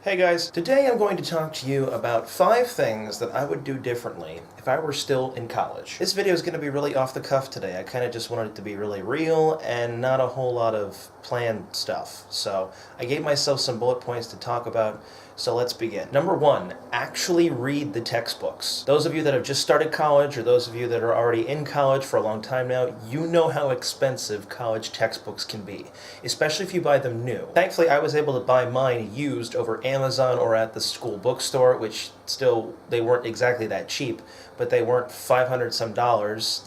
Hey guys, today I'm going to talk to you about 5 things that I would do differently if I were still in college. This video is going to be really off the cuff today. I kind of just wanted it to be really real and not a whole lot of planned stuff. So I gave myself some bullet points to talk about, so let's begin. Number 1, actually read the textbooks. Those of you that have just started college or those of you that are already in college for a long time now, you know how expensive college textbooks can be, especially if you buy them new. Thankfully, I was able to buy mine used over Amazon or at the school bookstore, which still, they weren't exactly that cheap, but they weren't $500 some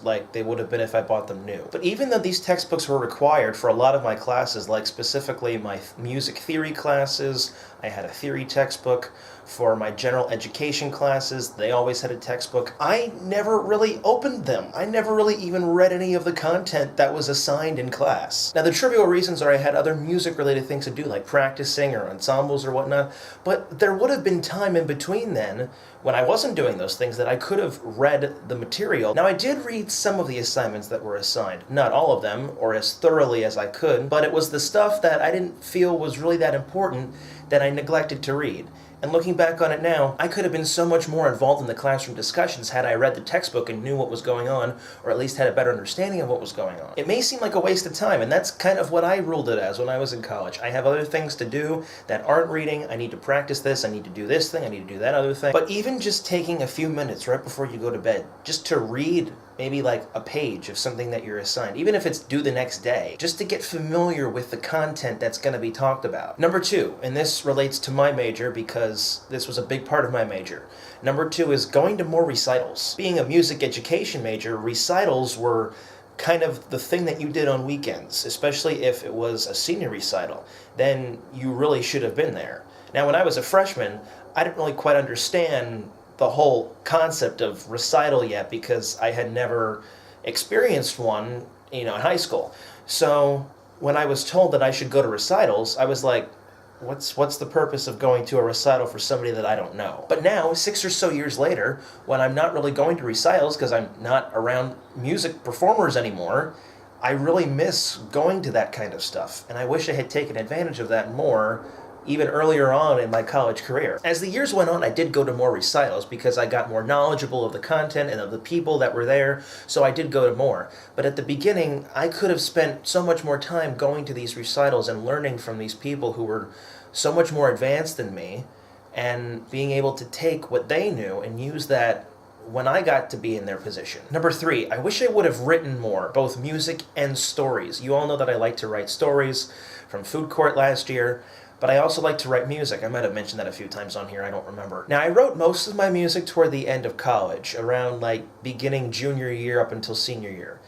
like they would have been if I bought them new. But even though these textbooks were required for a lot of my classes, like specifically my music theory classes, I had a theory textbook. For my general education classes, they always had a textbook. I never really opened them. I never really even read any of the content that was assigned in class. Now, the trivial reasons are I had other music-related things to do, like practicing or ensembles or whatnot, but there would have been time in between then when I wasn't doing those things that I could have read the material. Now, I did read some of the assignments that were assigned. Not all of them, or as thoroughly as I could, but it was the stuff that I didn't feel was really that important that I neglected to read. And looking back on it now, I could have been so much more involved in the classroom discussions had I read the textbook and knew what was going on, or at least had a better understanding of what was going on. It may seem like a waste of time, and that's kind of what I ruled it as when I was in college. I have other things to do that aren't reading. I need to practice this, I need to do this thing, I need to do that other thing. But even just taking a few minutes right before you go to bed, just to read maybe like a page of something that you're assigned, even if it's due the next day, just to get familiar with the content that's going to be talked about. Number 2, and this relates to my major because this was a big part of my major. Number 2 is going to more recitals. Being a music education major, recitals were kind of the thing that you did on weekends, especially if it was a senior recital. Then you really should have been there. Now, when I was a freshman, I didn't really quite understand the whole concept of recital yet because I had never experienced one, in high school. So when I was told that I should go to recitals, I was like, what's the purpose of going to a recital for somebody that I don't know? But now, 6 or so years later, when I'm not really going to recitals because I'm not around music performers anymore, I really miss going to that kind of stuff. And I wish I had taken advantage of that more even earlier on in my college career. As the years went on, I did go to more recitals because I got more knowledgeable of the content and of the people that were there, so I did go to more. But at the beginning, I could have spent so much more time going to these recitals and learning from these people who were so much more advanced than me, and being able to take what they knew and use that when I got to be in their position. Number 3, I wish I would have written more, both music and stories. You all know that I like to write stories from Food Court last year, but I also like to write music. I might have mentioned that a few times on here, I don't remember. Now, I wrote most of my music toward the end of college, around beginning junior year up until senior year.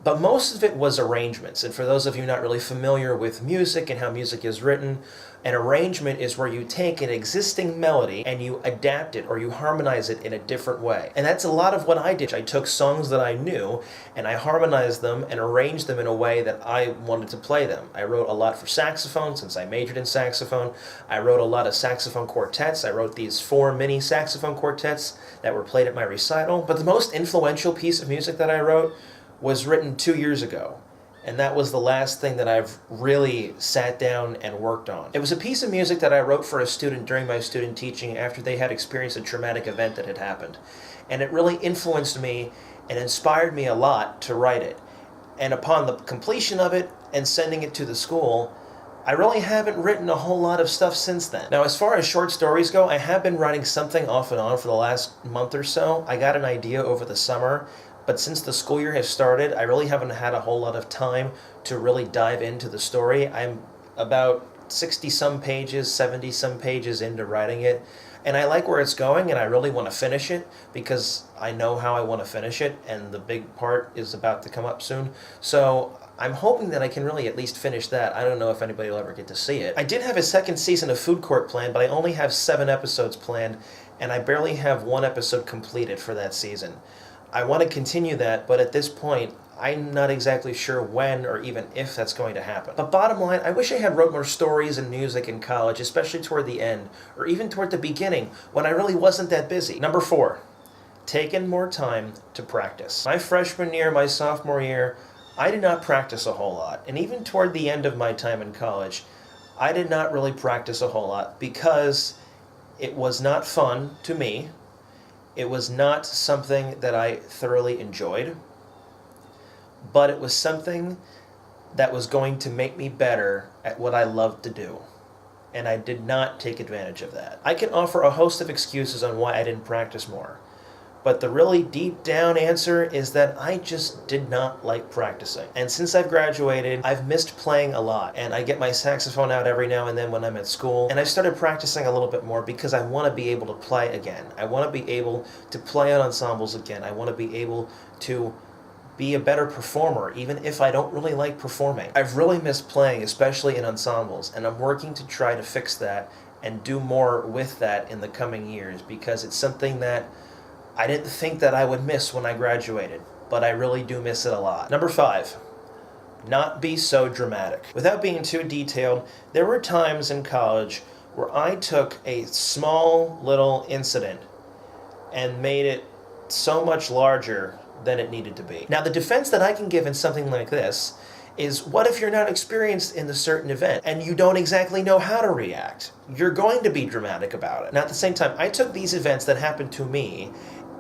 But most of it was arrangements, and for those of you not really familiar with music and how music is written, an arrangement is where you take an existing melody and you adapt it or you harmonize it in a different way. And that's a lot of what I did. I took songs that I knew and I harmonized them and arranged them in a way that I wanted to play them. I wrote a lot for saxophone since I majored in saxophone. I wrote a lot of saxophone quartets. I wrote these 4 mini saxophone quartets that were played at my recital. But the most influential piece of music that I wrote was written 2 years ago. And that was the last thing that I've really sat down and worked on. It was a piece of music that I wrote for a student during my student teaching after they had experienced a traumatic event that had happened. And it really influenced me and inspired me a lot to write it. And upon the completion of it and sending it to the school, I really haven't written a whole lot of stuff since then. Now, as far as short stories go, I have been writing something off and on for the last month or so. I got an idea over the summer, but since the school year has started, I really haven't had a whole lot of time to really dive into the story. I'm about 60-some pages, 70-some pages into writing it, and I like where it's going, and I really want to finish it because I know how I want to finish it, and the big part is about to come up soon. So I'm hoping that I can really at least finish that. I don't know if anybody will ever get to see it. I did have a second season of Food Court planned, but I only have 7 episodes planned, and I barely have 1 episode completed for that season. I want to continue that, but at this point, I'm not exactly sure when or even if that's going to happen. But bottom line, I wish I had wrote more stories and music in college, especially toward the end, or even toward the beginning, when I really wasn't that busy. Number 4, taken more time to practice. My freshman year, my sophomore year, I did not practice a whole lot, and even toward the end of my time in college, I did not really practice a whole lot because it was not fun to me. It was not something that I thoroughly enjoyed, but it was something that was going to make me better at what I loved to do. And I did not take advantage of that. I can offer a host of excuses on why I didn't practice more. But the really deep down answer is that I just did not like practicing. And since I've graduated, I've missed playing a lot. And I get my saxophone out every now and then when I'm at school. And I've started practicing a little bit more because I want to be able to play again. I want to be able to play on ensembles again. I want to be able to be a better performer, even if I don't really like performing. I've really missed playing, especially in ensembles, and I'm working to try to fix that and do more with that in the coming years because it's something that I didn't think that I would miss when I graduated, but I really do miss it a lot. Number 5, not be so dramatic. Without being too detailed, there were times in college where I took a small little incident and made it so much larger than it needed to be. Now, the defense that I can give in something like this is, what if you're not experienced in the certain event and you don't exactly know how to react? You're going to be dramatic about it. Now, at the same time, I took these events that happened to me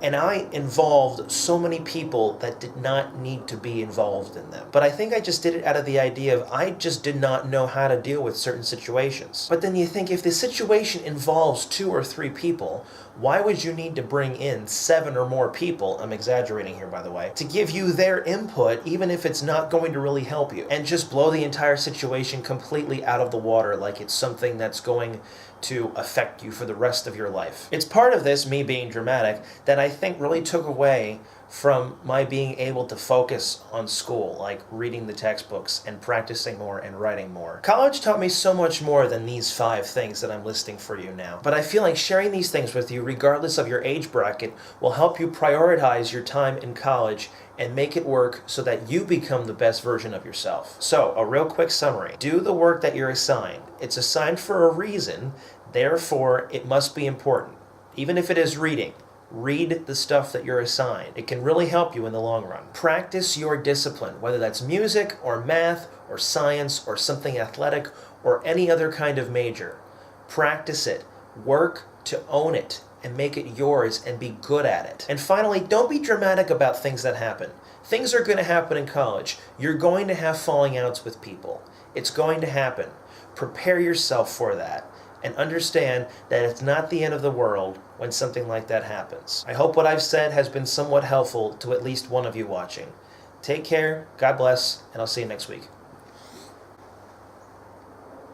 and I involved so many people that did not need to be involved in them. But I think I just did it out of the idea of I just did not know how to deal with certain situations. But then you think, if the situation involves 2 or 3 people, why would you need to bring in 7 or more people, I'm exaggerating here by the way, to give you their input even if it's not going to really help you, and just blow the entire situation completely out of the water like it's something that's going to affect you for the rest of your life? It's part of this, me being dramatic, that I think really took away from my being able to focus on school, like reading the textbooks and practicing more and writing more. College taught me so much more than these 5 things that I'm listing for you now. But I feel like sharing these things with you, regardless of your age bracket, will help you prioritize your time in college and make it work so that you become the best version of yourself. So, a real quick summary. Do the work that you're assigned. It's assigned for a reason, therefore it must be important. Even if it is reading, read the stuff that you're assigned. It can really help you in the long run. Practice your discipline, whether that's music or math or science or something athletic or any other kind of major. Practice it. Work to own it and make it yours and be good at it. And finally, don't be dramatic about things that happen. Things are going to happen in college. You're going to have falling outs with people. It's going to happen. Prepare yourself for that and understand that it's not the end of the world when something like that happens. I hope what I've said has been somewhat helpful to at least one of you watching. Take care, God bless, and I'll see you next week.